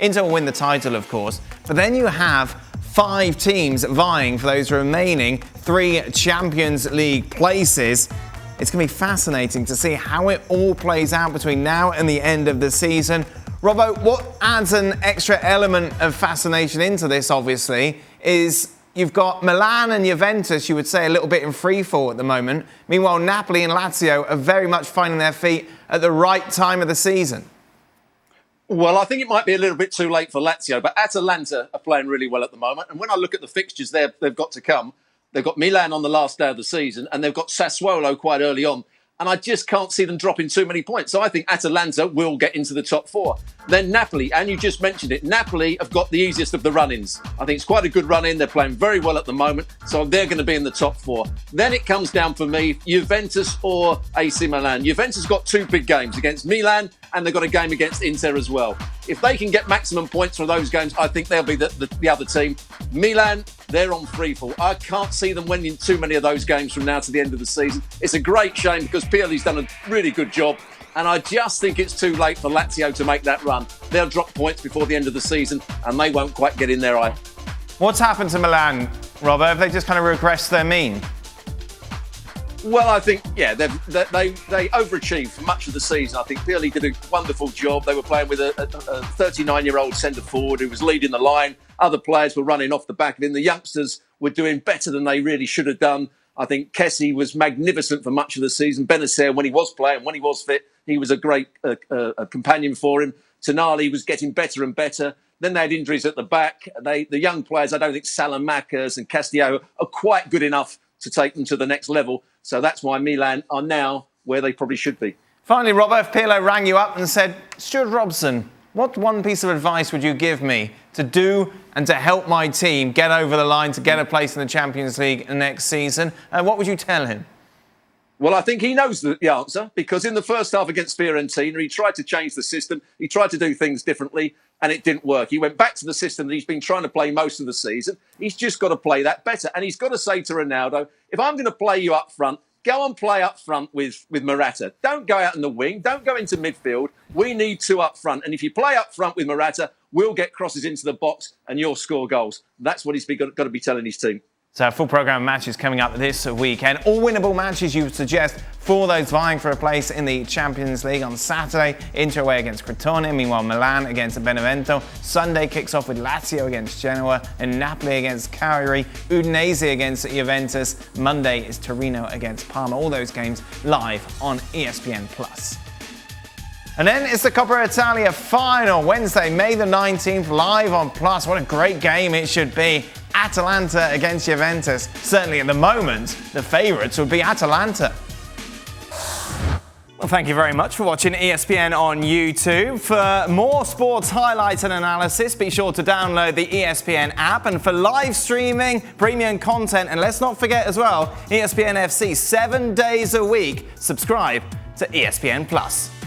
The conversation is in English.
Inter will win the title, of course, but then you have 5 teams vying for those remaining 3 Champions League places. It's going to be fascinating to see how it all plays out between now and the end of the season. Robbo, what adds an extra element of fascination into this, obviously, is you've got Milan and Juventus, you would say, a little bit in free fall at the moment. Meanwhile, Napoli and Lazio are very much finding their feet at the right time of the season. Well, I think it might be a little bit too late for Lazio, but Atalanta are playing really well at the moment. And when I look at the fixtures they've got to come, they've got Milan on the last day of the season, and they've got Sassuolo quite early on. And I just can't see them dropping too many points. So I think Atalanta will get into the top 4. Then Napoli, and you just mentioned it, Napoli have got the easiest of the run-ins. I think it's quite a good run-in. They're playing very well at the moment, so they're going to be in the top 4. Then it comes down for me, Juventus or AC Milan. Juventus got 2 big games against Milan, and they've got a game against Inter as well. If they can get maximum points from those games, I think they'll be the other team. Milan, they're on freefall. I can't see them winning too many of those games from now to the end of the season. It's a great shame because Pioli's done a really good job, and I just think it's too late for Lazio to make that run. They'll drop points before the end of the season, and they won't quite get in there either. What's happened to Milan, Robbo? Have they just kind of regressed their mean? Well, I think, yeah, they overachieved for much of the season. I think Pioli did a wonderful job. They were playing with a 39-year-old centre forward who was leading the line. Other players were running off the back of him. The youngsters were doing better than they really should have done. I think Kessie was magnificent for much of the season. Benacer, when he was playing, when he was fit, he was a great companion for him. Tonali was getting better and better. Then they had injuries at the back. The young players, I don't think Salamakers and Castillo are quite good enough to take them to the next level. So that's why Milan are now where they probably should be. Finally, Robbo, if Pirlo rang you up and said, Stewart Robson, what one piece of advice would you give me to do and to help my team get over the line to get a place in the Champions League next season? What would you tell him? Well, I think he knows the answer, because in the first half against Fiorentina, he tried to change the system. He tried to do things differently, and it didn't work. He went back to the system that he's been trying to play most of the season. He's just got to play that better. And he's got to say to Ronaldo, if I'm going to play you up front, go and play up front with Morata. Don't go out in the wing. Don't go into midfield. We need 2 up front. And if you play up front with Morata, we'll get crosses into the box and you'll score goals. That's what he's got to be telling his team. So a full programme of matches coming up this weekend. All winnable matches you would suggest for those vying for a place in the Champions League. On Saturday, Inter away against Crotone. Meanwhile, Milan against Benevento. Sunday kicks off with Lazio against Genoa and Napoli against Cagliari. Udinese against Juventus. Monday is Torino against Parma. All those games live on ESPN+. And then it's the Coppa Italia final, Wednesday, May the 19th, live on Plus. What a great game it should be. Atalanta against Juventus. Certainly at the moment, the favourites would be Atalanta. Well, thank you very much for watching ESPN on YouTube. For more sports highlights and analysis, be sure to download the ESPN app. And for live streaming, premium content, and let's not forget as well, ESPN FC 7 days a week. Subscribe to ESPN+.